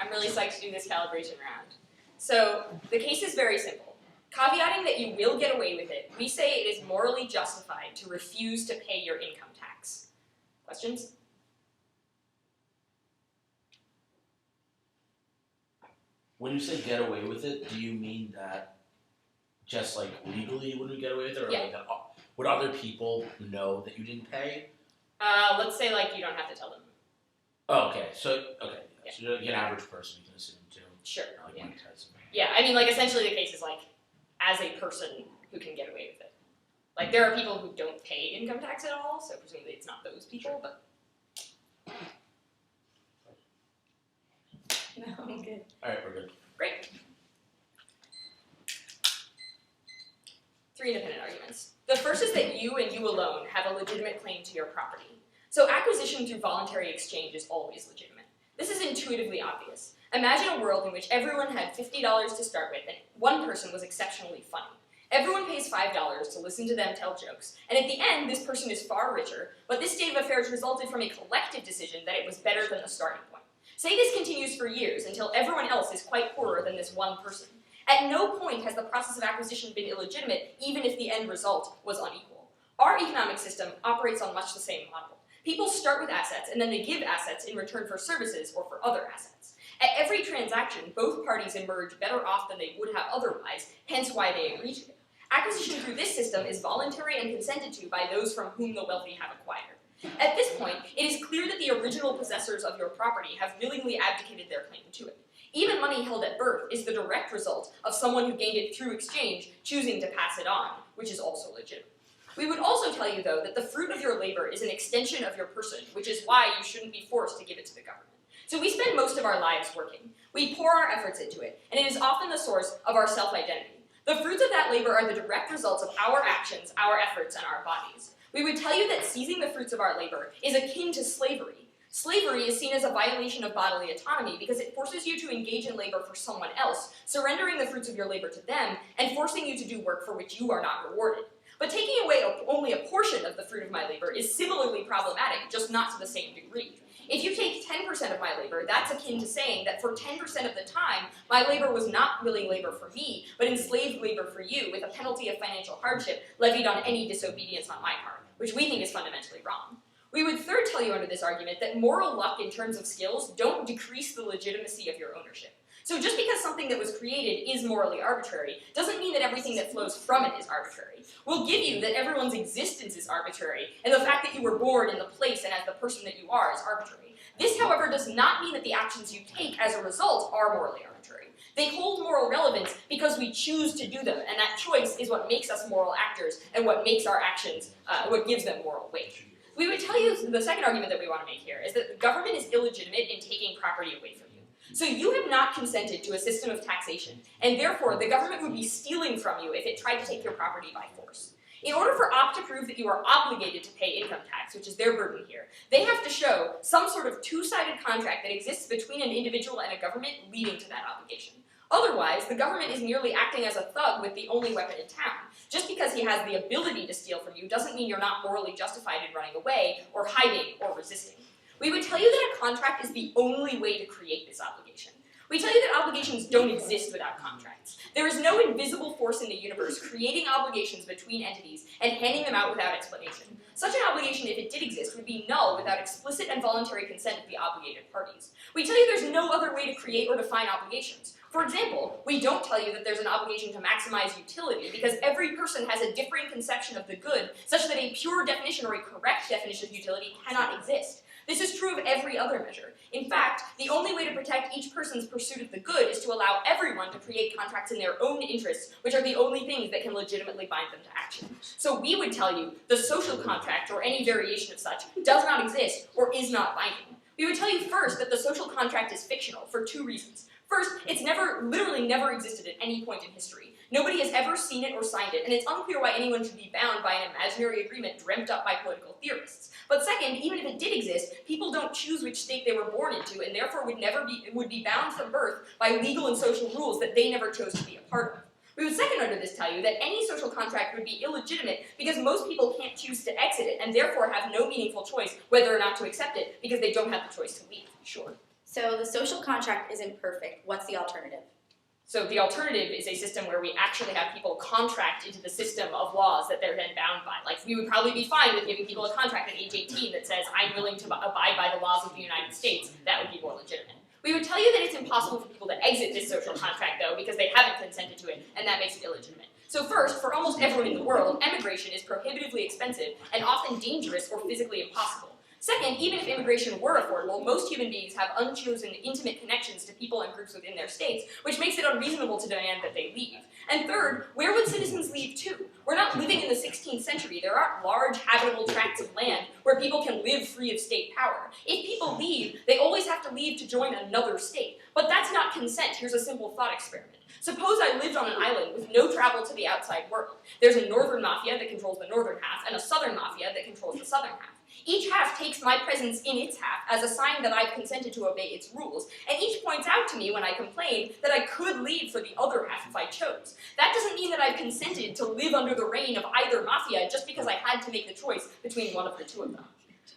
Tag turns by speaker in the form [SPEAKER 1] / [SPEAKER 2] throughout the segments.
[SPEAKER 1] I'm really psyched to do this calibration round. So the case is very simple. Caveating that you will get away with it, we say it is morally justified to refuse to pay your income tax. Questions?
[SPEAKER 2] When you say get away with it, do you mean that just like legally you wouldn't get away with it, or
[SPEAKER 1] Yeah.
[SPEAKER 2] like that, would other people know that you didn't pay?
[SPEAKER 1] Let's say like you don't have to tell them.
[SPEAKER 2] Oh, okay. So
[SPEAKER 1] Yeah.
[SPEAKER 2] So you're like an average person, you can assume too.
[SPEAKER 1] Sure.
[SPEAKER 2] Like
[SPEAKER 1] Yeah.
[SPEAKER 2] Mike Tyson.
[SPEAKER 1] Yeah, I mean, like, essentially the case is, like, as a person who can get away with it. Like, there are people who don't pay income tax at all, so presumably it's not those people, but... No, I'm good.
[SPEAKER 2] Alright, we're good.
[SPEAKER 1] Great. 3 independent arguments. The first is that you and you alone have a legitimate claim to your property. So acquisition through voluntary exchange is always legitimate. This is intuitively obvious. Imagine a world in which everyone had $50 to start with and one person was exceptionally funny. Everyone pays $5 to listen to them tell jokes, and at the end, this person is far richer, but this state of affairs resulted from a collective decision that it was better than the starting point. Say this continues for years until everyone else is quite poorer than this one person. At no point has the process of acquisition been illegitimate, even if the end result was unequal. Our economic system operates on much the same model. People start with assets, and then they give assets in return for services or for other assets. At every transaction, both parties emerge better off than they would have otherwise, hence why they agree to it. Acquisition through this system is voluntary and consented to by those from whom the wealthy have acquired. At this point, it is clear that the original possessors of your property have willingly abdicated their claim to it. Even money held at birth is the direct result of someone who gained it through exchange choosing to pass it on, which is also legitimate. We would also tell you, though, that the fruit of your labor is an extension of your person, which is why you shouldn't be forced to give it to the government. So we spend most of our lives working. We pour our efforts into it, and it is often the source of our self-identity. The fruits of that labor are the direct results of our actions, our efforts, and our bodies. We would tell you that seizing the fruits of our labor is akin to slavery. Slavery is seen as a violation of bodily autonomy because it forces you to engage in labor for someone else, surrendering the fruits of your labor to them, and forcing you to do work for which you are not rewarded. But taking away only a portion of the fruit of my labor is similarly problematic, just not to the same degree. If you take 10% of my labor, that's akin to saying that for 10% of the time, my labor was not willing labor for me, but enslaved labor for you, with a penalty of financial hardship levied on any disobedience on my part, which we think is fundamentally wrong. We would third tell you under this argument that moral luck in terms of skills don't decrease the legitimacy of your ownership. So just because something that was created is morally arbitrary doesn't mean that everything that flows from it is arbitrary. We'll give you that everyone's existence is arbitrary, and the fact that you were born in the place and as the person that you are is arbitrary. This, however, does not mean that the actions you take as a result are morally arbitrary. They hold moral relevance because we choose to do them, and that choice is what makes us moral actors and what makes our actions, what gives them moral weight. We would tell you the second argument that we want to make here is that the government is illegitimate in taking property away from you. So you have not consented to a system of taxation, and therefore the government would be stealing from you if it tried to take your property by force. In order for OPT to prove that you are obligated to pay income tax, which is their burden here, they have to show some sort of two-sided contract that exists between an individual and a government leading to that obligation. Otherwise, the government is merely acting as a thug with the only weapon in town. Just because he has the ability to steal from you doesn't mean you're not morally justified in running away, or hiding, or resisting. We would tell you that a contract is the only way to create this obligation. We tell you that obligations don't exist without contracts. There is no invisible force in the universe creating obligations between entities and handing them out without explanation. Such an obligation, if it did exist, would be null without explicit and voluntary consent of the obligated parties. We tell you there's no other way to create or define obligations. For example, we don't tell you that there's an obligation to maximize utility because every person has a differing conception of the good such that a pure definition or a correct definition of utility cannot exist. This is true of every other measure. In fact, the only way to protect each person's pursuit of the good is to allow everyone to create contracts in their own interests, which are the only things that can legitimately bind them to action. So we would tell you the social contract, or any variation of such, does not exist or is not binding. We would tell you first that the social contract is fictional for 2 reasons. First, it's literally never existed at any point in history. Nobody has ever seen it or signed it, and it's unclear why anyone should be bound by an imaginary agreement dreamt up by political theorists. But second, even if it did exist, people don't choose which state they were born into, and therefore would be bound from birth by legal and social rules that they never chose to be a part of. We would second under this tell you that any social contract would be illegitimate because most people can't choose to exit it, and therefore have no meaningful choice whether or not to accept it because they don't have the choice to leave. Sure.
[SPEAKER 3] So the social contract isn't perfect. What's the alternative?
[SPEAKER 1] So the alternative is a system where we actually have people contract into the system of laws that they're then bound by. Like, we would probably be fine with giving people a contract at age 18 that says, I'm willing to abide by the laws of the United States. That would be more legitimate. We would tell you that it's impossible for people to exit this social contract, though, because they haven't consented to it, and that makes it illegitimate. So first, for almost everyone in the world, emigration is prohibitively expensive and often dangerous or physically impossible. Second, even if immigration were affordable, most human beings have unchosen, intimate connections to people and groups within their states, which makes it unreasonable to demand that they leave. And third, where would citizens leave to? We're not living in the 16th century. There aren't large, habitable tracts of land where people can live free of state power. If people leave, they always have to leave to join another state. But that's not consent. Here's a simple thought experiment. Suppose I lived on an island with no travel to the outside world. There's a northern mafia that controls the northern half, and a southern mafia that controls the southern half. Each half takes my presence in its half as a sign that I've consented to obey its rules, and each points out to me when I complain that I could leave for the other half if I chose. That doesn't mean that I've consented to live under the reign of either mafia just because I had to make the choice between one of the two of them.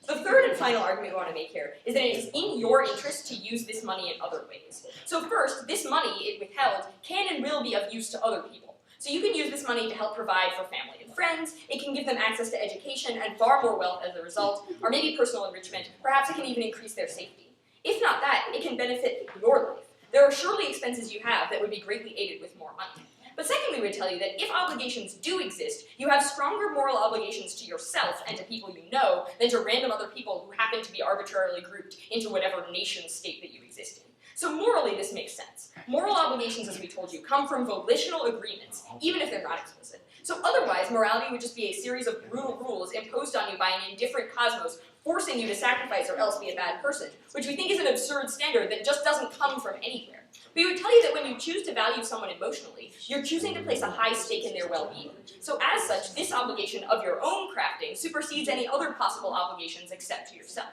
[SPEAKER 1] The third and final argument we want to make here is that it is in your interest to use this money in other ways. So first, this money, if withheld, can and will be of use to other people. So you can use this money to help provide for family and friends, it can give them access to education and far more wealth as a result, or maybe personal enrichment, perhaps it can even increase their safety. If not that, it can benefit your life. There are surely expenses you have that would be greatly aided with more money. But secondly, we would tell you that if obligations do exist, you have stronger moral obligations to yourself and to people you know than to random other people who happen to be arbitrarily grouped into whatever nation state that you exist in. So morally, this makes sense. Moral obligations, as we told you, come from volitional agreements, even if they're not explicit. So otherwise, morality would just be a series of brutal rules imposed on you by an indifferent cosmos, forcing you to sacrifice or else be a bad person, which we think is an absurd standard that just doesn't come from anywhere. We would tell you that when you choose to value someone emotionally, you're choosing to place a high stake in their well-being. So as such, this obligation of your own crafting supersedes any other possible obligations except to yourself.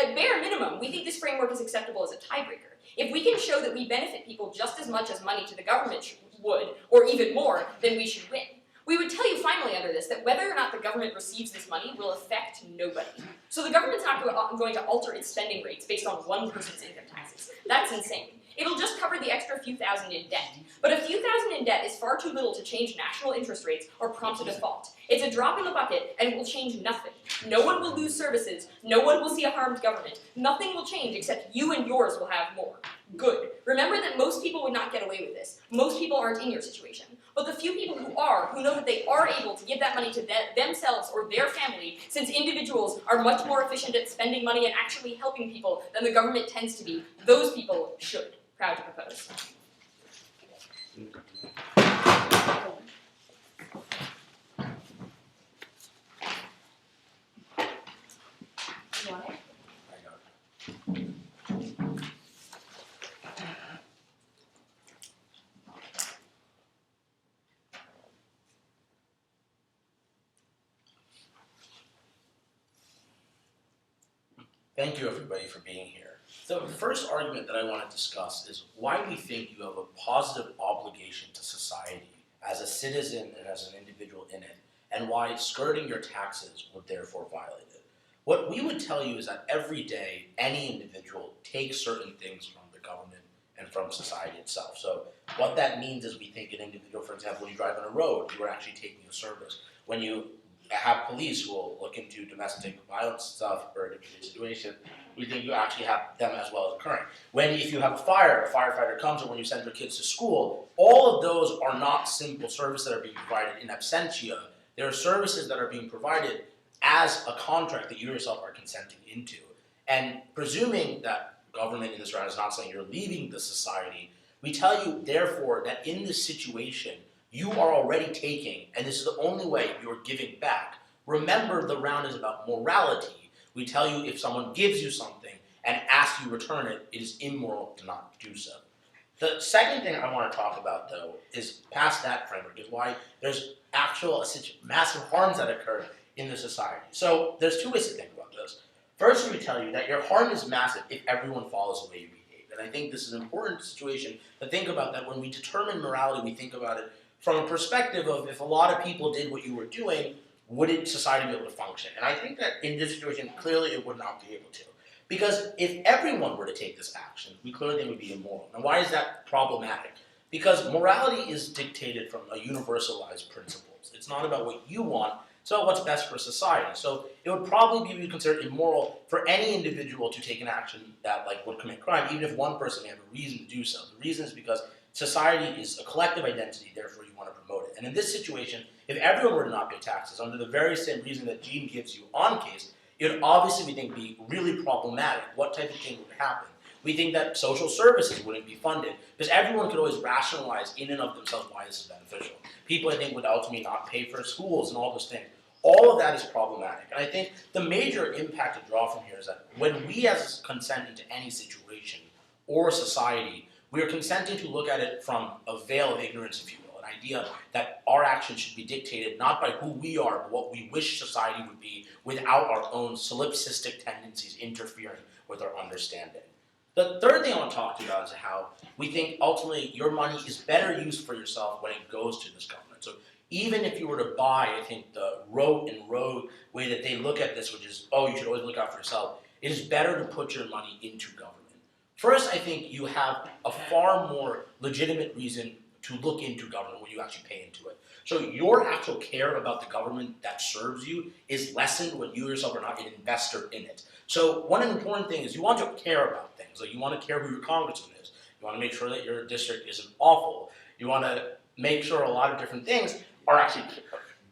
[SPEAKER 1] At bare minimum, we think this framework is acceptable as a tiebreaker. If we can show that we benefit people just as much as money to the government would, or even more, then we should win. We would tell you finally under this that whether or not the government receives this money will affect nobody. So the government's not going to alter its spending rates based on one person's income taxes. That's insane. It'll just cover the extra few thousand in debt. But a few thousand in debt is far too little to change national interest rates or prompt a default. It's a drop in the bucket, and it will change nothing. No one will lose services. No one will see a harmed government. Nothing will change except you and yours will have more. Good. Remember that most people would not get away with this. Most people aren't in your situation. But the few people who are, who know that they are able to give that money to themselves or their family, since individuals are much more efficient at spending money and actually helping people than the government tends to be, those people should. Proud to propose. You want it?
[SPEAKER 2] Thank you, everybody, for being here. So the first argument that I want to discuss is why we think you have a positive obligation to society as a citizen and as an individual in it, and why skirting your taxes would therefore violate it. What we would tell you is that every day, any individual takes certain things from the government and from society itself. So what that means is we think an individual, for example, when you drive on a road, you are actually taking a service. When you have police who will look into domestic violence stuff or a situation, we think you actually have them as well as occurring. If you have a fire, a firefighter comes, or when you send your kids to school, all of those are not simple services that are being provided in absentia. There are services that are being provided as a contract that you yourself are consenting into. And presuming that government in this round is not saying you're leaving the society, we tell you, therefore, that in this situation, you are already taking, and this is the only way you're giving back. Remember, the round is about morality. We tell you if someone gives you something and asks you to return it, it is immoral to not do so. The second thing I want to talk about, though, is past that framework, is why there's massive harms that occur in the society. So there's two ways to think about this. First, we tell you that your harm is massive if everyone follows the way you behave. And I think this is an important situation to think about, that when we determine morality, we think about it from a perspective of if a lot of people did what you were doing, would society be able to function? And I think that in this situation, clearly it would not be able to. Because if everyone were to take this action, we clearly think it would be immoral. And why is that problematic? Because morality is dictated from a universalized principles. It's not about what you want, it's about what's best for society. So it would probably be considered immoral for any individual to take an action that would commit crime, even if one person may have a reason to do so. The reason is because society is a collective identity, therefore you want to promote it. And in this situation, if everyone were to not pay taxes under the very same reason that Gene gives you on case, it would obviously, we think, be really problematic. What type of thing would happen? We think that social services wouldn't be funded because everyone could always rationalize in and of themselves why this is beneficial. People, I think, would ultimately not pay for schools and all those things. All of that is problematic. And I think the major impact to draw from here is that when we as consent into any situation or society, we are consenting to look at it from a veil of ignorance, if you will, an idea that our actions should be dictated not by who we are, but what we wish society would be without our own solipsistic tendencies interfering with our understanding. The third thing I want to talk to you about is how we think ultimately your money is better used for yourself when it goes to this government. So even if you were to buy, I think, the rote and rogue way that they look at this, which is, oh, you should always look out for yourself, it is better to put your money into government. First, I think you have a far more legitimate reason to look into government when you actually pay into it. So your actual care about the government that serves you is lessened when you yourself are not an investor in it. So one important thing is you want to care about things. Like you want to care who your congressman is. You want to make sure that your district isn't awful. You want to make sure a lot of different things are actually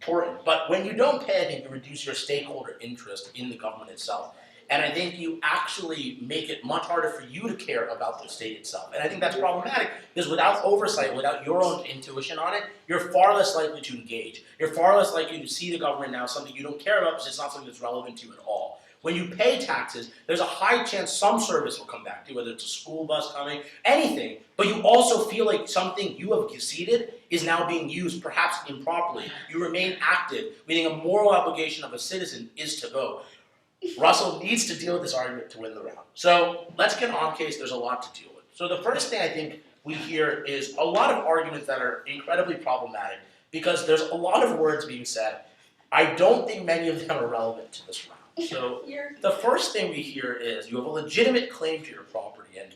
[SPEAKER 2] important. But when you don't pay, I think you reduce your stakeholder interest in the government itself. And I think you actually make it much harder for you to care about the state itself. And I think that's problematic because without oversight, without your own intuition on it, you're far less likely to engage. You're far less likely to see the government now as something you don't care about because it's not something that's relevant to you at all. When you pay taxes, there's a high chance some service will come back to you, whether it's a school bus coming, anything, but you also feel like something you have conceded is now being used, perhaps improperly. You remain active, meaning a moral obligation of a citizen is to vote. Russell needs to deal with this argument to win the round. So let's get on case, there's a lot to deal with. So the first thing I think we hear is a lot of arguments that are incredibly problematic because there's a lot of words being said. I don't think many of them are relevant to this round. So the first thing we hear is you have a legitimate claim to your property, and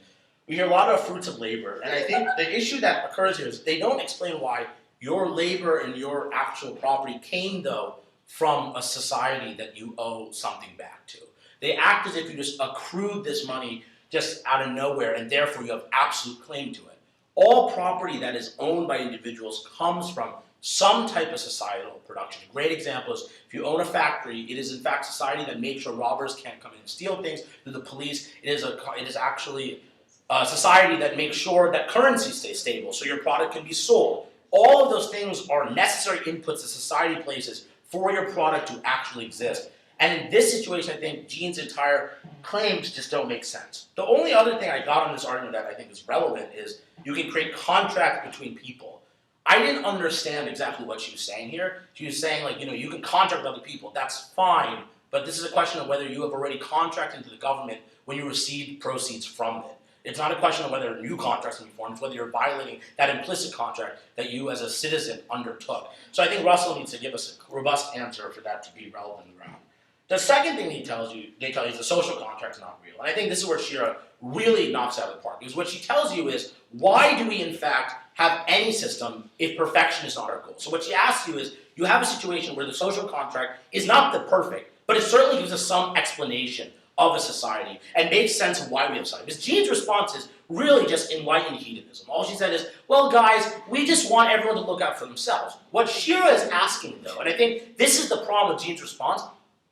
[SPEAKER 2] we hear a lot of fruits of labor. And I think the issue that occurs here is they don't explain why your labor and your actual property came, though, from a society that you owe something back to. They act as if you just accrued this money just out of nowhere, and therefore you have absolute claim to it. All property that is owned by individuals comes from some type of societal production. A great example is if you own a factory, it is in fact society that makes sure robbers can't come in and steal things through the police. It is actually a society that makes sure that currency stays stable so your product can be sold. All of those things are necessary inputs that society places for your product to actually exist. And in this situation, I think Gene's entire claims just don't make sense. The only other thing I got on this argument that I think is relevant is you can create contracts between people. I didn't understand exactly what she was saying here. She was saying, you can contract with other people. That's fine, but this is a question of whether you have already contracted to the government when you receive proceeds from it. It's not a question of whether new contracts can be formed, it's whether you're violating that implicit contract that you as a citizen undertook. So I think Russell needs to give us a robust answer for that to be relevant in the round. The second thing they tell you is the social contract's not real. And I think this is where Shira really knocks out of the park. Because what she tells you is, why do we in fact have any system if perfection is not our goal? So what she asks you is, you have a situation where the social contract is not the perfect, but it certainly gives us some explanation of a society and makes sense of why we have society. Because Gene's response is really just enlightened hedonism. All she said is, well guys, we just want everyone to look out for themselves. What Shira is asking though, and I think this is the problem with Gene's response,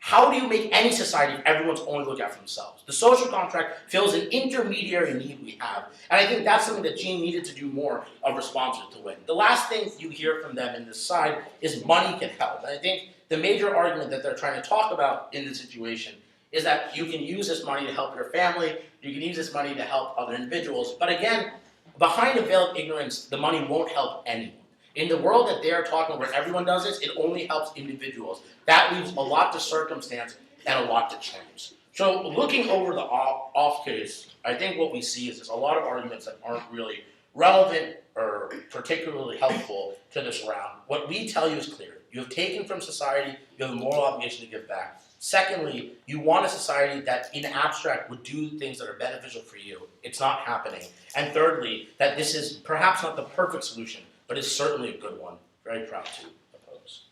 [SPEAKER 2] how do you make any society if everyone's only looking out for themselves? The social contract fills an intermediary need we have. And I think that's something that Gene needed to do more of response to win. The last thing you hear from them in this side is money can help. And I think the major argument that they're trying to talk about in this situation is that you can use this money to help your family, you can use this money to help other individuals. But again, behind a veil of ignorance, the money won't help anyone. In the world that they're talking about where everyone does this, it only helps individuals. That leaves a lot to circumstance and a lot to chance. So looking over the off case, I think what we see is there's a lot of arguments that aren't really relevant or particularly helpful to this round. What we tell you is clear. You have taken from society, you have a moral obligation to give back. Secondly, you want a society that in abstract would do things that are beneficial for you. It's not happening. And thirdly, that this is perhaps not the perfect solution, but is certainly a good one. Very proud to oppose.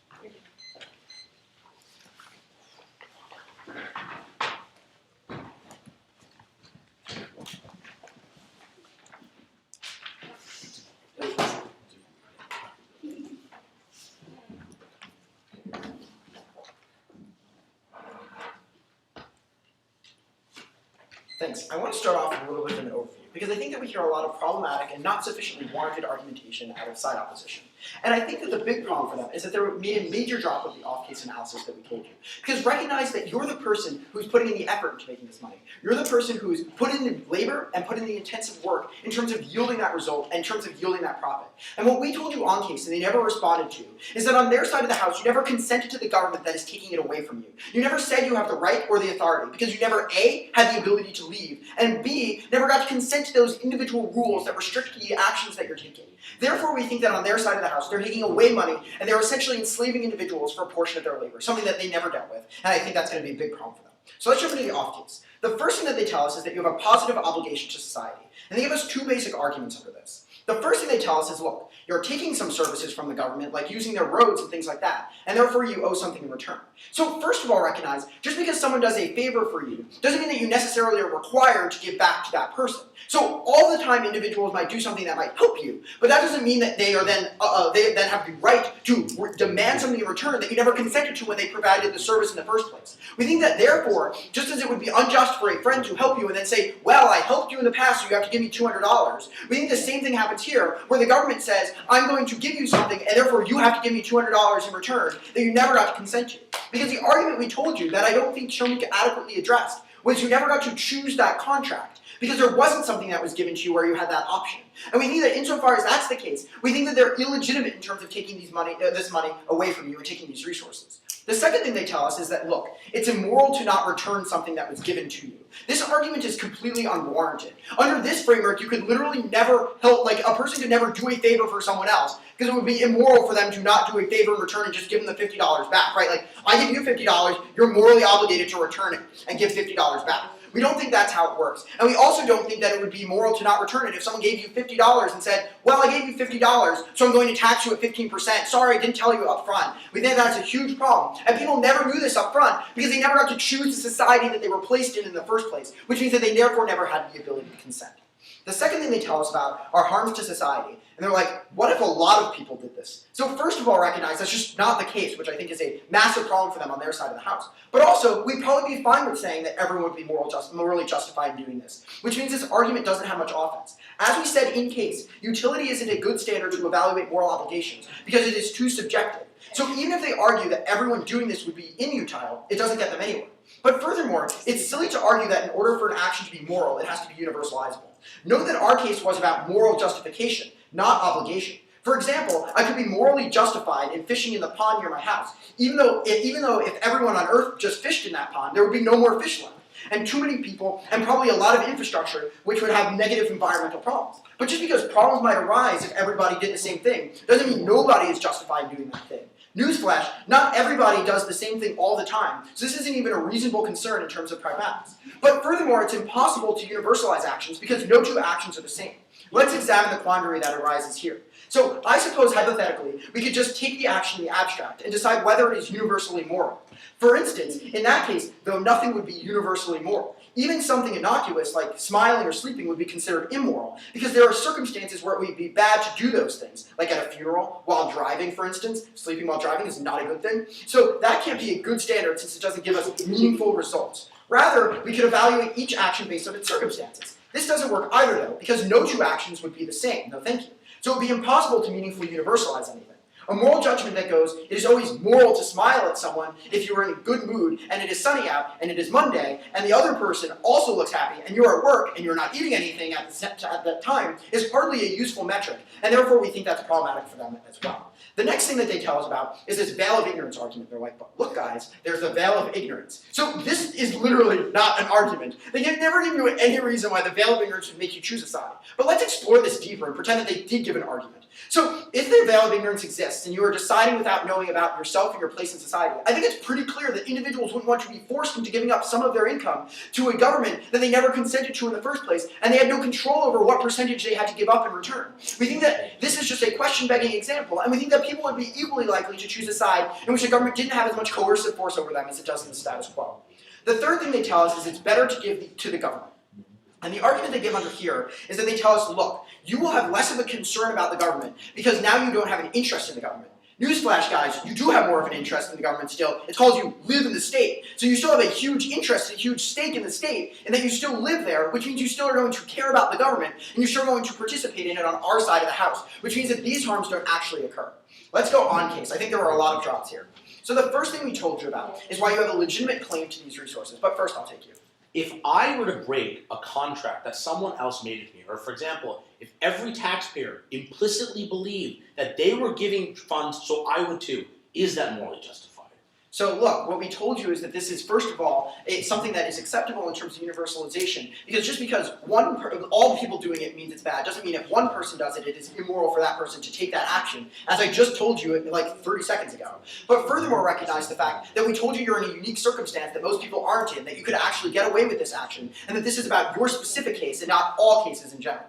[SPEAKER 4] Thanks. I want to start off with a little bit of an overview, because I think that we hear a lot of problematic and not sufficiently warranted argumentation out of side opposition. And I think that the big problem for them is that they made a major drop of the off-case analysis that we told you. Because recognize that you're the person who's putting in the effort into making this money. You're the person who's put in the labor and put in the intensive work in terms of yielding that result, and in terms of yielding that profit. And what we told you on case, and they never responded to, is that on their side of the house, you never consented to the government that is taking it away from you. You never said you have the right or the authority, because you never A, had the ability to leave, and B, never got to consent to those individual rules that restrict the actions that you're taking. Therefore, we think that on their side of the house, they're taking away money, and they're essentially enslaving individuals for a portion of their labor, something that they never dealt with, and I think that's going to be a big problem for them. So let's jump into the off case. The first thing that they tell us is that you have a positive obligation to society, and they give us two basic arguments under this. The first thing they tell us is, look, you're taking some services from the government, like using their roads and things like that, and therefore you owe something in return. So first of all, recognize, just because someone does a favor for you, doesn't mean that you necessarily are required to give back to that person. So all the time individuals might do something that might help you, but that doesn't mean that they are then they then have the right to demand something in return that you never consented to when they provided the service in the first place. We think that therefore, just as it would be unjust for a friend to help you and then say, well, I helped you in the past, so you have to give me $200, we think the same thing happens here, where the government says, I'm going to give you something, and therefore you have to give me $200 in return that you never got to consent to. Because the argument we told you that I don't think Shomika adequately addressed was you never got to choose that contract, because there wasn't something that was given to you where you had that option. And we think that insofar as that's the case, we think that they're illegitimate in terms of taking this money away from you and taking these resources. The second thing they tell us is that, look, it's immoral to not return something that was given to you. This argument is completely unwarranted. Under this framework, you could literally never help, like a person could never do a favor for someone else, because it would be immoral for them to not do a favor in return and just give them the $50 back, right? Like, I give you $50, you're morally obligated to return it and give $50 back. We don't think that's how it works. And we also don't think that it would be moral to not return it if someone gave you $50 and said, well, I gave you $50, so I'm going to tax you at 15%. Sorry, I didn't tell you up front. We think that's a huge problem. And people never knew this up front because they never got to choose the society that they were placed in the first place, which means that they therefore never had the ability to consent. The second thing they tell us about are harms to society. And they're like, what if a lot of people did this? So first of all, recognize that's just not the case, which I think is a massive problem for them on their side of the house. But also, we'd probably be fine with saying that everyone would be morally justified in doing this, which means this argument doesn't have much offense. As we said in case, utility isn't a good standard to evaluate moral obligations because it is too subjective. So even if they argue that everyone doing this would be inutile, it doesn't get them anywhere. But furthermore, it's silly to argue that in order for an action to be moral, it has to be universalizable. Note that our case was about moral justification, not obligation. For example, I could be morally justified in fishing in the pond near my house, even though if everyone on Earth just fished in that pond, there would be no more fish left, and too many people, and probably a lot of infrastructure, which would have negative environmental problems. But just because problems might arise if everybody did the same thing, doesn't mean nobody is justified in doing that thing. Newsflash, not everybody does the same thing all the time, so this isn't even a reasonable concern in terms of pragmatics. But furthermore, it's impossible to universalize actions because no two actions are the same. Let's examine the quandary that arises here. So I suppose, hypothetically, we could just take the action in the abstract and decide whether it is universally moral. For instance, in that case, though nothing would be universally moral, even something innocuous like smiling or sleeping would be considered immoral, because there are circumstances where it would be bad to do those things, like at a funeral, while driving, for instance. Sleeping while driving is not a good thing. So that can't be a good standard since it doesn't give us meaningful results. Rather, we could evaluate each action based on its circumstances. This doesn't work either, though, because no two actions would be the same. No thank you. So it would be impossible to meaningfully universalize anything. A moral judgment that goes, it is always moral to smile at someone if you are in a good mood and it is sunny out and it is Monday and the other person also looks happy and you're at work and you're not eating anything at that time is hardly a useful metric, and therefore we think that's problematic for them as well. The next thing that they tell us about is this veil of ignorance argument. They're like, but look guys, there's a veil of ignorance. So this is literally not an argument. They can never give you any reason why the veil of ignorance would make you choose a side. But let's explore this deeper and pretend that they did give an argument. So if the veil of ignorance exists and you are deciding without knowing about yourself and your place in society, I think it's pretty clear that individuals wouldn't want to be forced into giving up some of their income to a government that they never consented to in the first place, and they had no control over what percentage they had to give up in return. We think that this is just a question-begging example, and we think that people would be equally likely to choose a side in which the government didn't have as much coercive force over them as it does in the status quo. The third thing they tell us is it's better to give to the government. And the argument they give under here is that they tell us, look, you will have less of a concern about the government because now you don't have an interest in the government. Newsflash, guys, you do have more of an interest in the government still. It's called you live in the state. So you still have a huge interest, a huge stake in the state, and that you still live there, which means you still are going to care about the government, and you're still going to participate in it on our side of the house, which means that these harms don't actually occur. Let's go on case. I think there are a lot of drops here. So the first thing we told you about is why you have a legitimate claim to these resources. But first, I'll take you.
[SPEAKER 2] If I were to break a contract that someone else made with me, or for example, if every taxpayer implicitly believed that they were giving funds so I would too, is that morally justified?
[SPEAKER 4] So look, what we told you is that this is, first of all, it's something that is acceptable in terms of universalization, because just because all the people doing it means it's bad, doesn't mean if one person does it, it is immoral for that person to take that action, as I just told you like 30 seconds ago. But furthermore, recognize the fact that we told you you're in a unique circumstance that most people aren't in, that you could actually get away with this action, and that this is about your specific case and not all cases in general.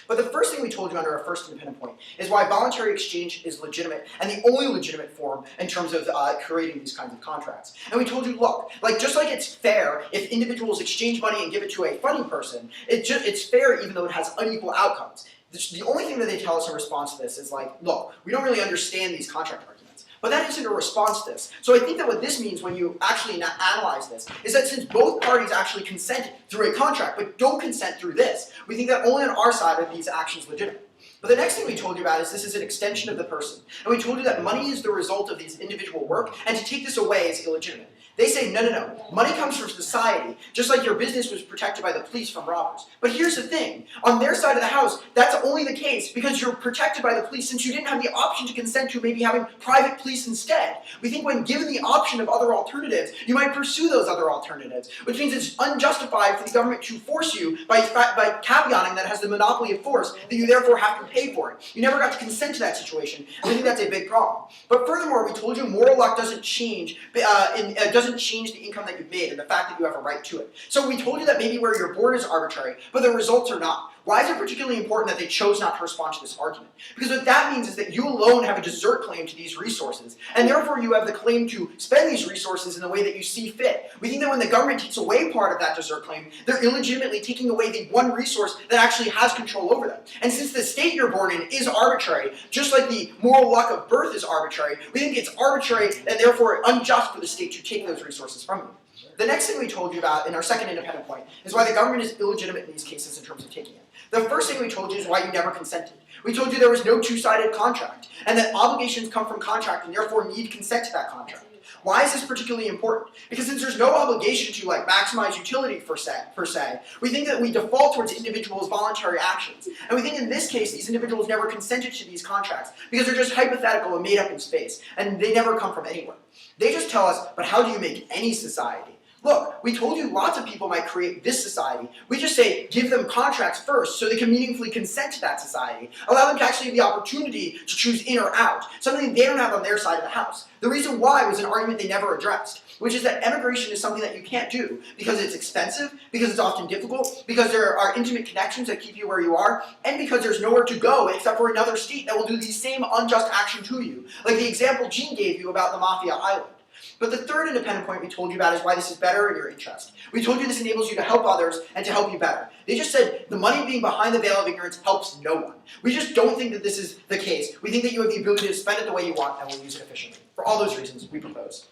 [SPEAKER 4] But the first thing we told you under our first independent point is why voluntary exchange is legitimate and the only legitimate form in terms of creating these kinds of contracts. And we told you, look, just like it's fair if individuals exchange money and give it to a funny person, it's fair even though it has unequal outcomes. The only thing that they tell us in response to this is like, look, we don't really understand these contract arguments. But that isn't a response to this. So I think that what this means when you actually analyze this is that since both parties actually consent through a contract but don't consent through this, we think that only on our side are these actions legitimate. But the next thing we told you about is this is an extension of the person. And we told you that money is the result of these individual work, and to take this away is illegitimate. They say, no. Money comes from society, just like your business was protected by the police from robbers. But here's the thing. On their side of the house, that's only the case because you're protected by the police since you didn't have the option to consent to maybe having private police instead. We think when given the option of other alternatives, you might pursue those other alternatives, which means it's unjustified for the government to force you by caveating that it has the monopoly of force, that you therefore have to pay for it. You never got to consent to that situation, and we think that's a big problem. But furthermore, we told you moral luck doesn't change, doesn't change the income that you've made and the fact that you have a right to it. So we told you that maybe where you're born is arbitrary, but the results are not. Why is it particularly important that they chose not to respond to this argument? Because what that means is that you alone have a desert claim to these resources, and therefore you have the claim to spend these resources in the way that you see fit. We think that when the government takes away part of that desert claim, they're illegitimately taking away the one resource that actually has control over them. And since the state you're born in is arbitrary, just like the moral luck of birth is arbitrary, we think it's arbitrary and therefore unjust for the state to take those resources from you. The next thing we told you about in our second independent point is why the government is illegitimate in these cases in terms of taking it. The first thing we told you is why you never consented. We told you there was no two-sided contract, and that obligations come from contract and therefore need consent to that contract. Why is this particularly important? Because since there's no obligation to maximize utility per se, we think that we default towards individuals' voluntary actions. And we think in this case, these individuals never consented to these contracts because they're just hypothetical and made up in space, and they never come from anywhere. They just tell us, but how do you make any society? Look, we told you lots of people might create this society. We just say, give them contracts first so they can meaningfully consent to that society. Allow them to actually have the opportunity to choose in or out, something they don't have on their side of the house. The reason why was an argument they never addressed, which is that emigration is something that you can't do because it's expensive, because it's often difficult, because there are intimate connections that keep you where you are, and because there's nowhere to go except for another state that will do the same unjust action to you, like the example Gene gave you about the Mafia Island. But the third independent point we told you about is why this is better in your interest. We told you this enables you to help others and to help you better. They just said the money being behind the veil of ignorance helps no one. We just don't think that this is the case. We think that you have the ability to spend it the way you want and will use it efficiently. For all those reasons, we propose.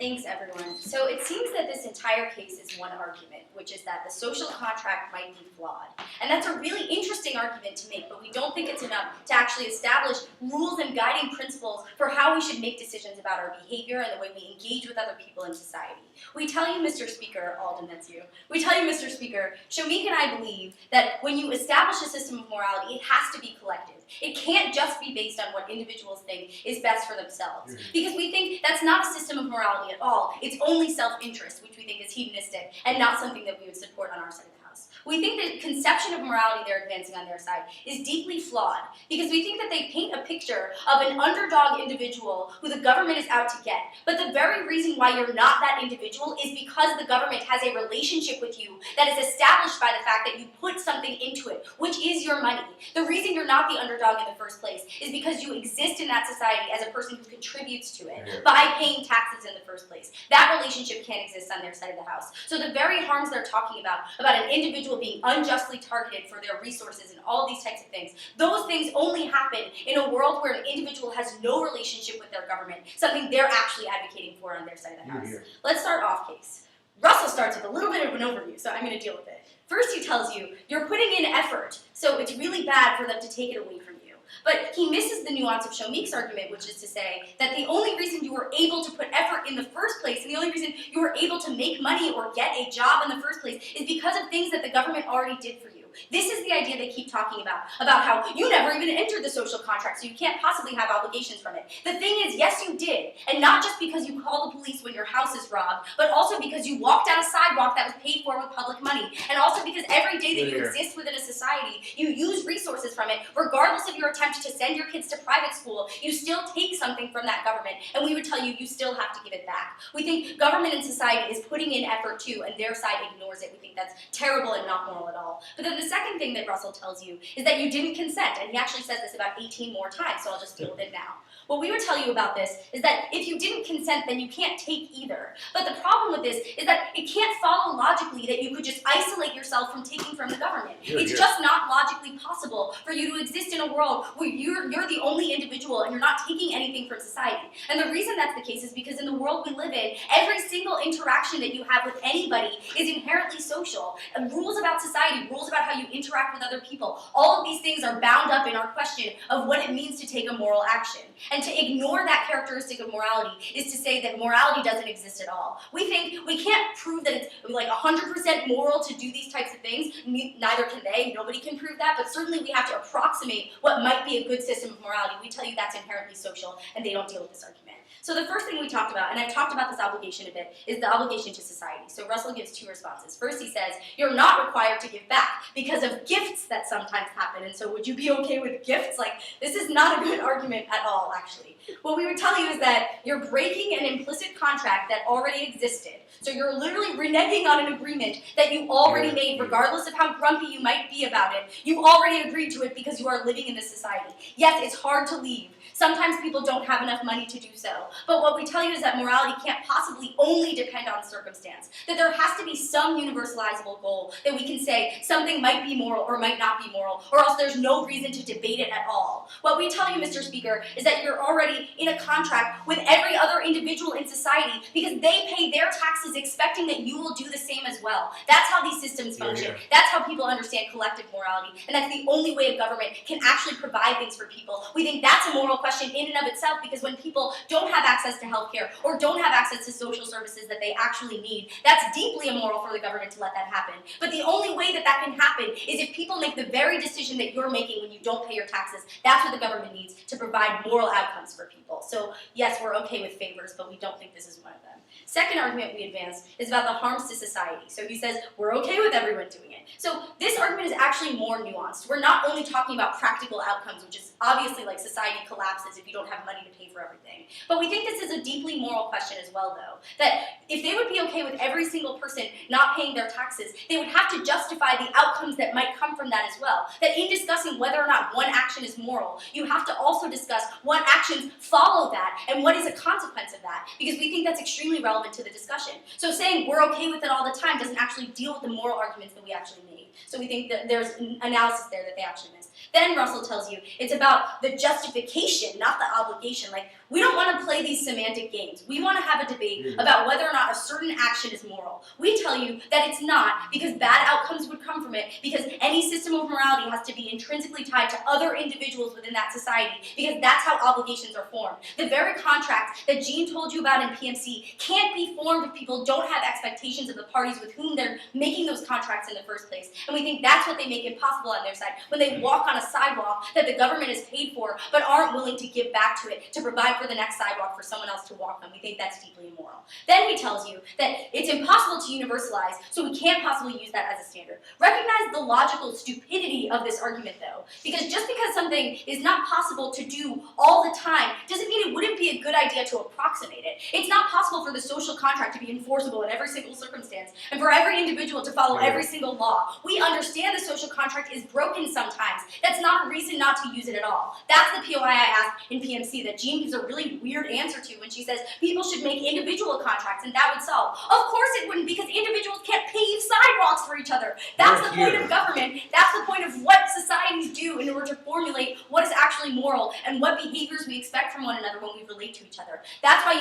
[SPEAKER 3] Thanks, everyone. So it seems that this entire case is one argument, which is that the social contract might be flawed. And that's a really interesting argument to make, but we don't think it's enough to actually establish rules and guiding principles for how we should make decisions about our behavior and the way we engage with other people in society. We tell you, Mr. Speaker, Alden, that's you. We tell you, Mr. Speaker, Shamik and I believe that when you establish a system of morality, it has to be collective. It can't just be based on what individuals think is best for themselves. Because we think that's not a system of morality at all. It's only self-interest, which we think is hedonistic and not something that we would support on our side of the house. We think the conception of morality they're advancing on their side is deeply flawed because we think that they paint a picture of an underdog individual who the government is out to get. But the very reason why you're not that individual is because the government has a relationship with you that is established by the fact that you put something into it, which is your money. The reason you're not the underdog in the first place is because you exist in that society as a person who contributes to it by paying taxes in the first place. That relationship can't exist on their side of the house. So the very harms they're talking about an individual being unjustly targeted for their resources and all these types of things, those things only happen in a world where an individual has no relationship with their government, something they're actually advocating for on their side of the house. Let's start off case. Russell starts with a little bit of an overview, so I'm going to deal with it. First, he tells you, you're putting in effort, so it's really bad for them to take it away from you. But he misses the nuance of Shomik's argument, which is to say that the only reason you were able to put effort in the first place, and the only reason you were able to make money or get a job in the first place, is because of things that the government already did for you. This is the idea they keep talking about how you never even entered the social contract, so you can't possibly have obligations from it. The thing is, yes, you did, and not just because you call the police when your house is robbed, but also because you walked down a sidewalk that was paid for with public money, and also because every day that you exist within a society, you use resources from it, regardless of your attempt to send your kids to private school, you still take something from that government, and we would tell you, you still have to give it back. We think government and society is putting in effort too, and their side ignores it. We think that's terrible and not moral at all. But then the second thing that Russell tells you is that you didn't consent, and he actually says this about 18 more times, so I'll just deal with it now. What we would tell you about this is that if you didn't consent, then you can't take either. But the problem with this is that it can't follow logically that you could just isolate yourself from taking from the government. It's just not logically possible for you to exist in a world where you're the only individual and you're not taking anything from society. And the reason that's the case is because in the world we live in, every single interaction that you have with anybody is inherently social. And rules about society, rules about how you interact with other people, all of these things are bound up in our question of what it means to take a moral action. And to ignore that characteristic of morality is to say that morality doesn't exist at all. We think we can't prove that it's like 100% moral to do these types of things. Neither can they. Nobody can prove that. But certainly we have to approximate what might be a good system of morality. We tell you that's inherently social, and they don't deal with this argument. So the first thing we talked about, and I've talked about this obligation a bit, is the obligation to society. So Russell gives two responses. First, he says, you're not required to give back because of gifts that sometimes happen. And so would you be okay with gifts? Like, this is not a good argument at all, actually. What we would tell you is that you're breaking an implicit contract that already existed. So you're literally reneging on an agreement that you already made, regardless of how grumpy you might be about it. You already agreed to it because you are living in this society. Yes, it's hard to leave. Sometimes people don't have enough money to do so. But what we tell you is that morality can't possibly only depend on circumstance. That there has to be some universalizable goal that we can say something might be moral or might not be moral, or else there's no reason to debate it at all. What we tell you, Mr. Speaker, is that you're already in a contract with every other individual in society because they pay their taxes expecting that you will do the same as well. That's how these systems function. That's how people understand collective morality. And that's the only way a government can actually provide things for people. We think that's a moral question in and of itself because when people don't have access to healthcare or don't have access to social services that they actually need, that's deeply immoral for the government to let that happen. But the only way that that can happen is if people make the very decision that you're making when you don't pay your taxes. That's what the government needs to provide moral outcomes for people. So yes, we're okay with favors, but we don't think this is one of them. Second argument we advance is about the harms to society. So he says, we're okay with everyone doing it. So this argument is actually more nuanced. We're not only talking about practical outcomes, which is obviously like society collapses if you don't have money to pay for everything. But we think this is a deeply moral question as well, though. That if they would be okay with every single person not paying their taxes, they would have to justify the outcomes that might come from that as well. That in discussing whether or not one action is moral, you have to also discuss what actions follow that and what is a consequence of that. Because we think that's extremely relevant to the discussion. So saying we're okay with it all the time doesn't actually deal with the moral arguments that we actually made. So we think that there's an analysis there that they actually missed. Then Russell tells you it's about the justification, not the obligation. Like, we don't want to play these semantic games. We want to have a debate about whether or not a certain action is moral. We tell you that it's not, because bad outcomes would come from it, because any system of morality has to be intrinsically tied to other individuals within that society, because that's how obligations are formed. The very contract that Jean told you about in PMC can't be formed if people don't have expectations of the parties with whom they're making those contracts in the first place. And we think that's what they make impossible on their side, when they walk on a sidewalk that the government has paid for, but aren't willing to give back to it to provide for the next sidewalk for someone else to walk on. We think that's deeply immoral. Then he tells you that it's impossible to universalize, so we can't possibly use that as a standard. Recognize the logical stupidity of this argument, though, because just because something is not possible to do all the time doesn't mean it wouldn't be a good idea to approximate it. It's not possible for the social contract to be enforceable in every single circumstance, and for every individual to follow every single law. We understand the social contract is broken sometimes. That's not a reason not to use it at all. That's the POI I asked in PMC that Jean gives a really weird answer to when she says people should make individual contracts and that would solve. Of course it wouldn't, because individuals can't pave sidewalks for each other. That's the point of government. That's the point of what societies do in order to formulate what is actually moral and what behaviors we expect from one another when we relate to each other. That's why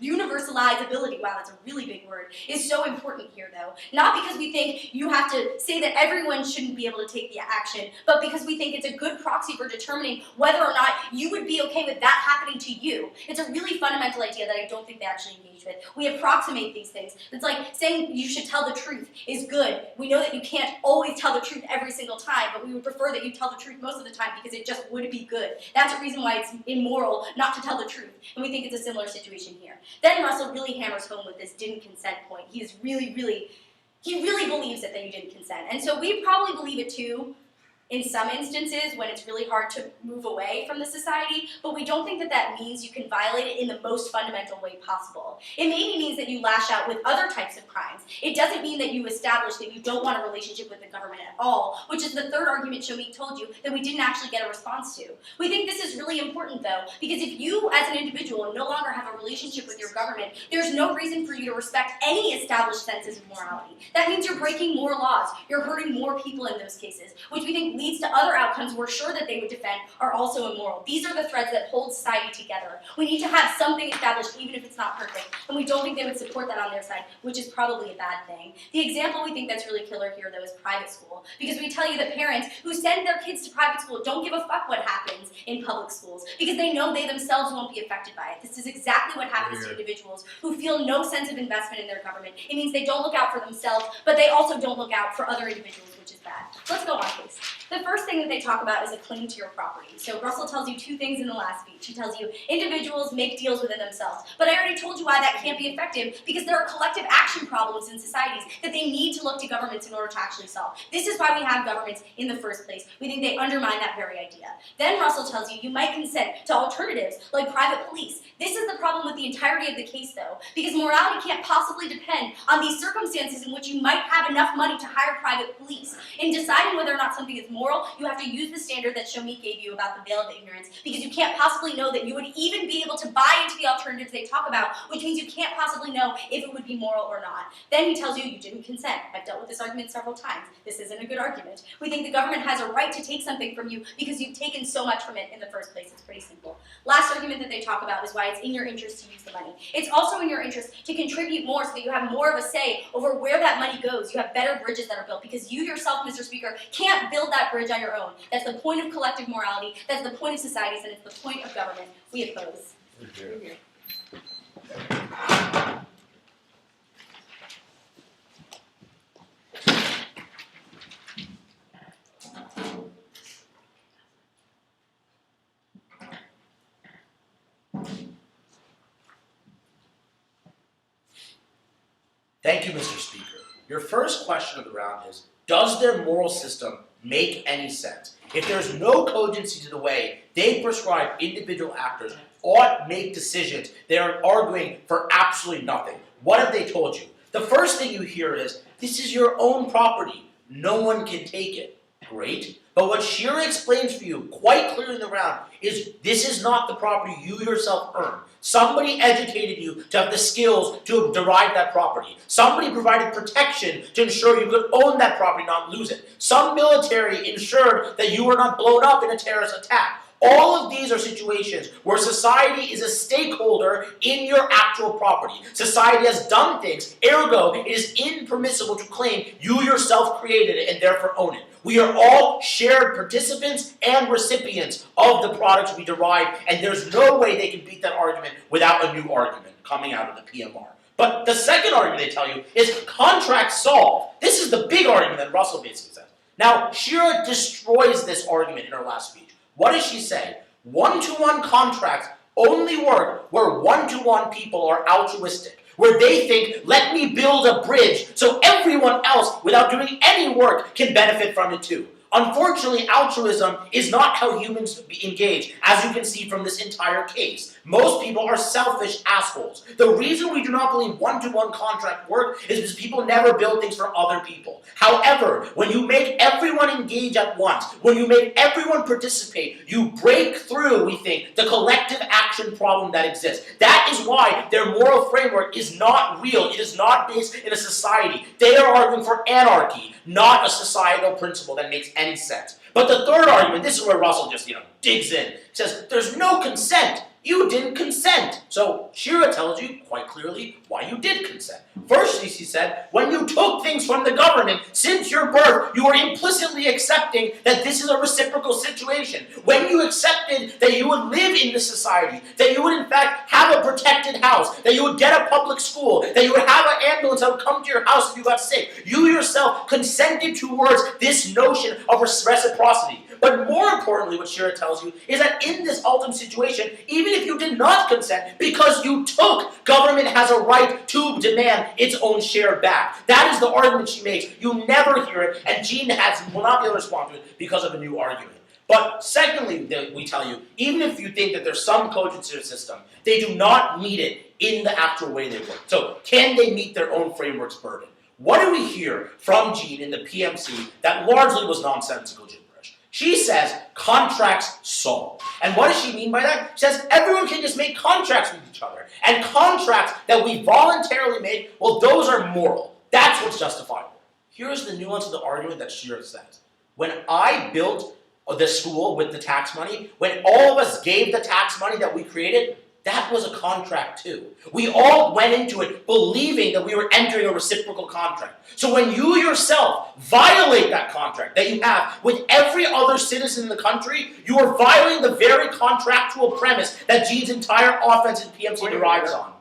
[SPEAKER 3] universalizability, wow, that's a really big word, is so important here, though. Not because we think you have to say that everyone shouldn't be able to take the action, but because we think it's a good proxy for determining whether or not you would be okay with that happening to you. It's a really fundamental idea that I don't think they actually engage with. We approximate these things. It's like saying you should tell the truth is good. We know that you can't always tell the truth every single time, but we would prefer that you tell the truth most of the time because it just would be good. That's a reason why it's immoral not to tell the truth, and we think it's a similar situation here. Then Russell really hammers home with this didn't consent point. He really believes it that you didn't consent. And so we probably believe it too, in some instances when it's really hard to move away from the society, but we don't think that that means you can violate it in the most fundamental way possible. It maybe means that you lash out with other types of crimes. It doesn't mean that you establish that you don't want a relationship with the government at all, which is the third argument Shomik told you that we didn't actually get a response to. We think this is really important, though, because if you as an individual no longer have a relationship with your government, there's no reason for you to respect any established senses of morality. That means you're breaking more laws, you're hurting more people in those cases, which we think leads to other outcomes we're sure that they would defend are also immoral. These are the threads that hold society together. We need to have something established, even if it's not perfect, and we don't think they would support that on their side, which is probably a bad thing. The example we think that's really killer here, though, is private school, because we tell you that parents who send their kids to private school don't give a fuck what happens in public schools, because they know they themselves won't be affected by it. This is exactly what happens to individuals who feel no sense of investment in their government. It means they don't look out for themselves, but they also don't look out for other individuals, which is bad. Let's go on, please. The first thing that they talk about is a claim to your property. So Russell tells you two things in the last speech. He tells you individuals make deals within themselves. But I already told you why that can't be effective, because there are collective action problems in societies that they need to look to governments in order to actually solve. This is why we have governments in the first place. We think they undermine that very idea. Then Russell tells you you might consent to alternatives like private police. This is the problem with the entirety of the case, though, because morality can't possibly depend on these circumstances in which you might have enough money to hire private police. In deciding whether or not something is moral, you have to use the standard that Shomik gave you about the veil of ignorance, because you can't possibly know that you would even be able to buy into the alternatives they talk about, which means you can't possibly know if it would be moral or not. Then he tells you you didn't consent. I've dealt with this argument several times. This isn't a good argument. We think the government has a right to take something from you because you've taken so much from it in the first place. It's pretty simple. Last argument that they talk about is why it's in your interest to use the money. It's also in your interest to contribute more so that you have more of a say over where that money goes. You have better bridges that are built, because you yourself, Mr. Speaker, can't build that bridge on your own. That's the point of collective morality, that's the point of societies, and it's the point of government. We oppose.
[SPEAKER 2] Thank you, Mr. Speaker. Your first question of the round is, does their moral system make any sense? If there's no cogency to the way they prescribe individual actors ought make decisions, they are arguing for absolutely nothing. What have they told you? The first thing you hear is, this is your own property. No one can take it. Great. But what Shira explains for you quite clearly in the round is this is not the property you yourself earned. Somebody educated you to have the skills to derive that property. Somebody provided protection to ensure you could own that property, not lose it. Some military ensured that you were not blown up in a terrorist attack. All of these are situations where society is a stakeholder in your actual property. Society has done things, ergo, it is impermissible to claim you yourself created it and therefore own it. We are all shared participants and recipients of the products we derive, and there's no way they can beat that argument without a new argument coming out of the PMR. But the second argument they tell you is contract solved. This is the big argument that Russell basically says. Now, Shira destroys this argument in her last speech. What does she say? One-to-one contracts only work where one-to-one people are altruistic, where they think, let me build a bridge so everyone else, without doing any work, can benefit from it too. Unfortunately, altruism is not how humans engage, as you can see from this entire case. Most people are selfish assholes. The reason we do not believe one-to-one contract work is because people never build things for other people. However, when you make everyone engage at once, when you make everyone participate, you break through, we think, the collective action problem that exists. That is why their moral framework is not real. It is not based in a society. They are arguing for anarchy, not a societal principle that makes any sense. But the third argument, this is where Russell just, digs in. Says, there's no consent. You didn't consent. So Shira tells you quite clearly why you did consent. Firstly, she said, when you took things from the government, since your birth, you were implicitly accepting that this is a reciprocal situation. When you accepted that you would live in this society, that you would in fact have a protected house, that you would get a public school, that you would have an ambulance that would come to your house if you got sick, you yourself consented towards this notion of reciprocity. But more importantly, what Shira tells you is that in this ultimate situation, even if you did not consent, because you took, government has a right to demand its own share back. That is the argument she makes. You never hear it, and Gene will not be able to respond to it because of a new argument. But secondly, we tell you, even if you think that there's some cogence to the system, they do not meet it in the actual way they work. So can they meet their own framework's burden? What do we hear from Gene in the PMC that largely was nonsensical gibberish? She says contracts solve. And what does she mean by that? She says everyone can just make contracts with each other. And contracts that we voluntarily make, well, those are moral. That's what's justifiable. Here's the nuance of the argument that Shira says. When I built the school with the tax money, when all of us gave the tax money that we created, that was a contract too. We all went into it believing that we were entering a reciprocal contract. So when you yourself violate that contract that you have with every other citizen in the country, you are violating the very contractual premise that Gene's entire offense in PMC derives on.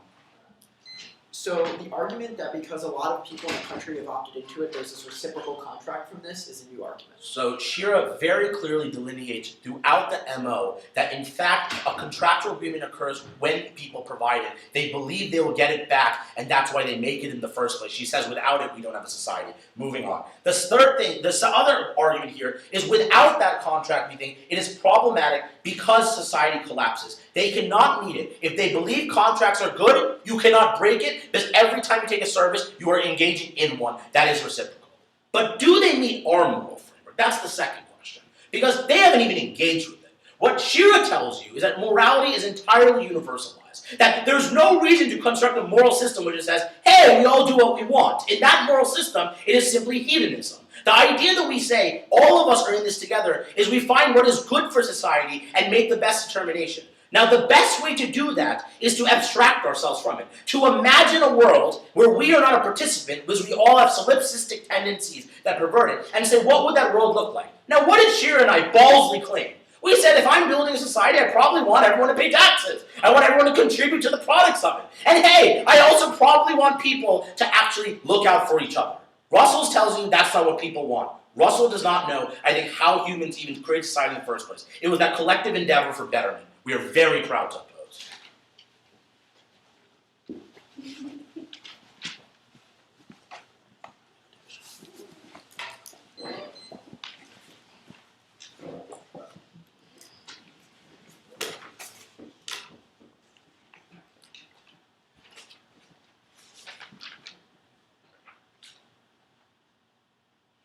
[SPEAKER 4] So the argument that because a lot of people in the country have opted into it, there's this reciprocal contract from this is a new argument.
[SPEAKER 2] So Shira very clearly delineates throughout the MO that in fact a contractual agreement occurs when people provide it. They believe they will get it back, and that's why they make it in the first place. She says without it we don't have a society. Moving on. This other argument here is without that contract we think it is problematic because society collapses. They cannot meet it. If they believe contracts are good, you cannot break it, because every time you take a service, you are engaging in one. That is reciprocal. But do they meet our moral framework? That's the second question. Because they haven't even engaged with it. What Shira tells you is that morality is entirely universalized. That there's no reason to construct a moral system which says, hey, we all do what we want. In that moral system, it is simply hedonism. The idea that we say, all of us are in this together, is we find what is good for society and make the best determination. Now, the best way to do that is to abstract ourselves from it. To imagine a world where we are not a participant because we all have solipsistic tendencies that pervert it, and say, what would that world look like? Now, what did Shira and I ballsily claim? We said, if I'm building a society, I probably want everyone to pay taxes. I want everyone to contribute to the products of it. And hey, I also probably want people to actually look out for each other. Russell tells you that's not what people want. Russell does not know, I think, how humans even create society in the first place. It was that collective endeavor for betterment. We are very proud to oppose.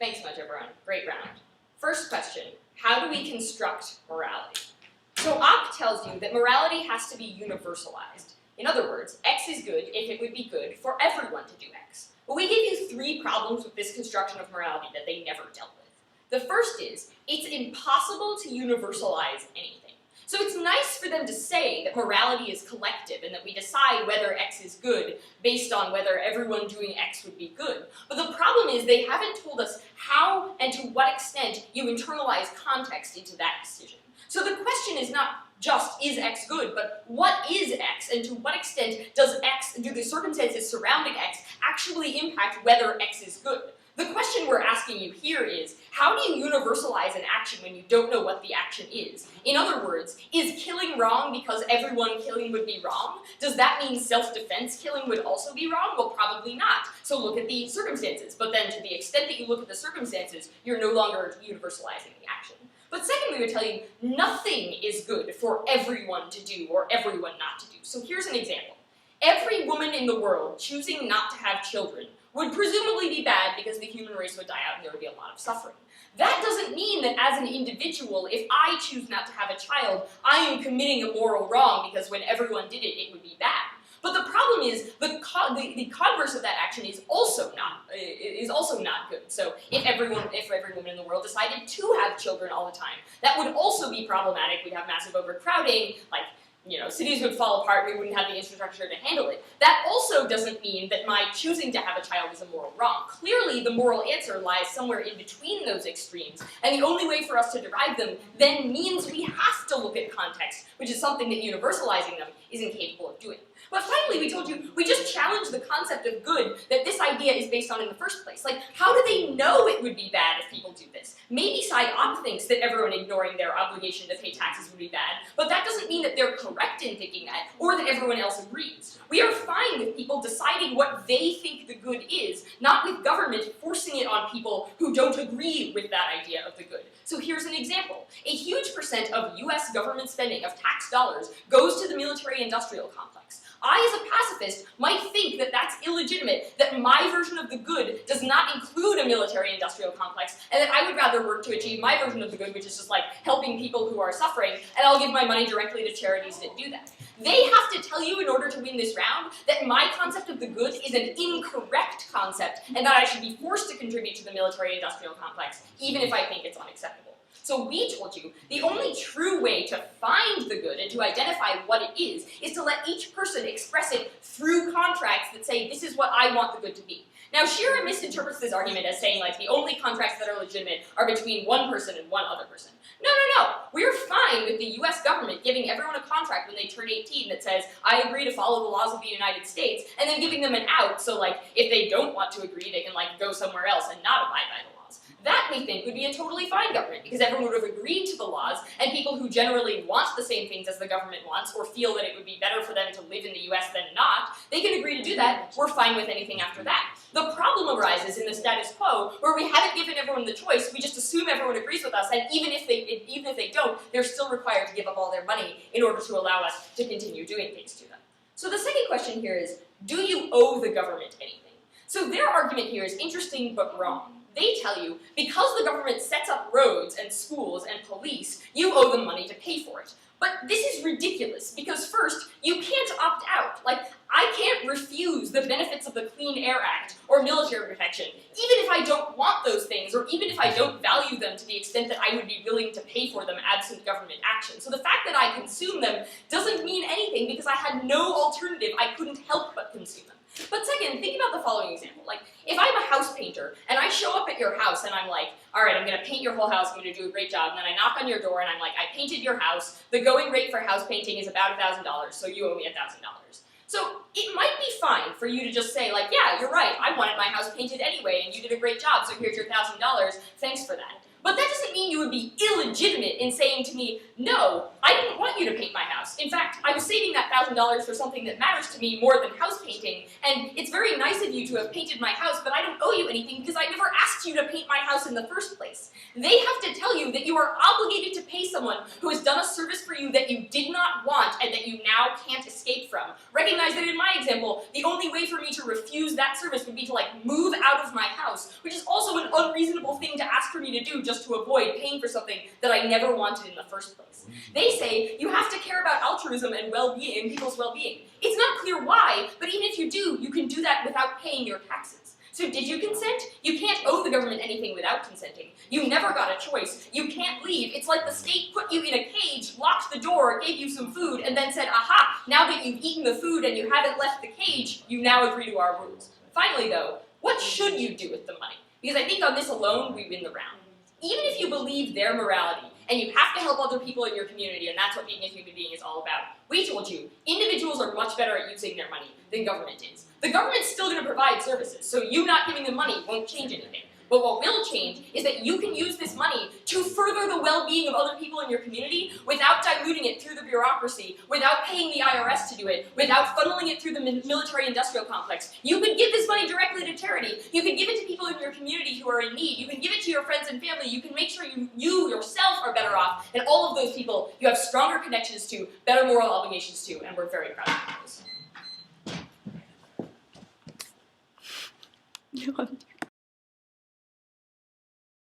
[SPEAKER 1] Thanks so much, everyone. Great round. First question, how do we construct morality? So Ock tells you that morality has to be universalized. In other words, X is good if it would be good for everyone to do X. But we give you 3 problems with this construction of morality that they never dealt with. The first is, it's impossible to universalize anything. So it's nice for them to say that morality is collective and that we decide whether X is good based on whether everyone doing X would be good. But the problem is they haven't told us how and to what extent you internalize context into that decision. So the question is not just, is X good, but what is X, and to what extent do the circumstances surrounding X actually impact whether X is good? The question we're asking you here is, how do you universalize an action when you don't know what the action is? In other words, is killing wrong because everyone killing would be wrong? Does that mean self-defense killing would also be wrong? Well, probably not. So look at the circumstances. But then to the extent that you look at the circumstances, you're no longer universalizing the action. But second, we would tell you, nothing is good for everyone to do or everyone not to do. So here's an example. Every woman in the world choosing not to have children would presumably be bad because the human race would die out and there would be a lot of suffering. That doesn't mean that as an individual, if I choose not to have a child, I am committing a moral wrong because when everyone did it, it would be bad. But the problem is, the converse of that action is also not good. So if every woman in the world decided to have children all the time, that would also be problematic. We'd have massive overcrowding, cities would fall apart, we wouldn't have the infrastructure to handle it. That also doesn't mean that my choosing to have a child is a moral wrong. Clearly, the moral answer lies somewhere in between those extremes, and the only way for us to derive them then means we have to look at context, which is something that universalizing them is incapable of doing. But finally, we told you, we just challenged the concept of good that this idea is based on in the first place. Like, how do they know it would be bad if people do this? Maybe Side Op thinks that everyone ignoring their obligation to pay taxes would be bad, but that doesn't mean that they're correct in thinking that, or that everyone else agrees. We are fine with people deciding what they think the good is, not with government forcing it on people who don't agree with that idea of the good. So here's an example. A huge % of US government spending of tax dollars goes to the military-industrial complex. I, as a pacifist, might think that that's illegitimate, that my version of the good does not include a military-industrial complex, and that I would rather work to achieve my version of the good, which is just like helping people who are suffering, and I'll give my money directly to charities that do that. They have to tell you in order to win this round that my concept of the good is an incorrect concept, and that I should be forced to contribute to the military-industrial complex, even if I think it's unacceptable. So we told you the only true way to find the good and to identify what it is to let each person express it through contracts that say, this is what I want the good to be. Now, Shira misinterprets this argument as saying, the only contracts that are legitimate are between one person and one other person. No. We're fine with the US government giving everyone a contract when they turn 18 that says, I agree to follow the laws of the United States, and then giving them an out, so, if they don't want to agree, they can, go somewhere else and not abide by the laws. That, we think, would be a totally fine government, because everyone would have agreed to the laws, and people who generally want the same things as the government wants, or feel that it would be better for them to live in the US than not, they can agree to do that. We're fine with anything after that. The problem arises in the status quo, where we haven't given everyone the choice, we just assume everyone agrees with us, and even if they don't, they're still required to give up all their money in order to allow us to continue doing things to them. So the second question here is, do you owe the government anything? So their argument here is interesting but wrong. They tell you, because the government sets up roads and schools and police, you owe them money to pay for it. But this is ridiculous, because first, you can't opt out. I can't refuse the benefits of the Clean Air Act or military protection, even if I don't want those things, or even if I don't value them to the extent that I would be willing to pay for them absent government action. So the fact that I consume them doesn't mean anything, because I had no alternative. I couldn't help but consume them. But second, think about the following example. If I'm a house painter, and I show up at your house, and I'm like, all right, I'm going to paint your whole house, I'm going to do a great job, and then I knock on your door, and I'm like, I painted your house, the going rate for house painting is about $1,000, so you owe me $1,000. So it might be fine for you to just say, yeah, you're right, I wanted my house painted anyway, and you did a great job, so here's your $1,000, thanks for that. But that doesn't mean you would be illegitimate in saying to me, no, I didn't want you to paint my house. In fact, I was saving that $1,000 for something that matters to me more than house painting, and it's very nice of you to have painted my house, but I don't owe you anything because I never asked you to paint my house in the first place. They have to tell you that you are obligated to pay someone who has done a service for you that you did not want and that you now can't escape from. Recognize that in my example, the only way for me to refuse that service would be to move out of my house, which is also an unreasonable thing to ask for me to do just to avoid paying for something that I never wanted in the first place. They say you have to care about altruism and well-being and people's well-being. It's not clear why, but even if you do, you can do that without paying your taxes. So did you consent? You can't owe the government anything without consenting. You never got a choice. You can't leave. It's like the state put you in a cage, locked the door, gave you some food, and then said, aha, now that you've eaten the food and you haven't left the cage, you now agree to our rules. Finally though, what should you do with the money? Because I think on this alone, we win the round. Even if you believe their morality, and you have to help other people in your community, and that's what being a human being is all about. We told you, individuals are much better at using their money than government is. The government's still going to provide services, so you not giving them money won't change anything. But what will change is that you can use this money to further the well-being of other people in your community without diluting it through the bureaucracy, without paying the IRS to do it, without funneling it through the military-industrial complex. You could give this money directly to charity. You can give it to people in your community who are in need. You can give it to your friends and family. You can make sure you yourself are better off, and all of those people you have stronger connections to, better moral obligations to, and we're very proud of those.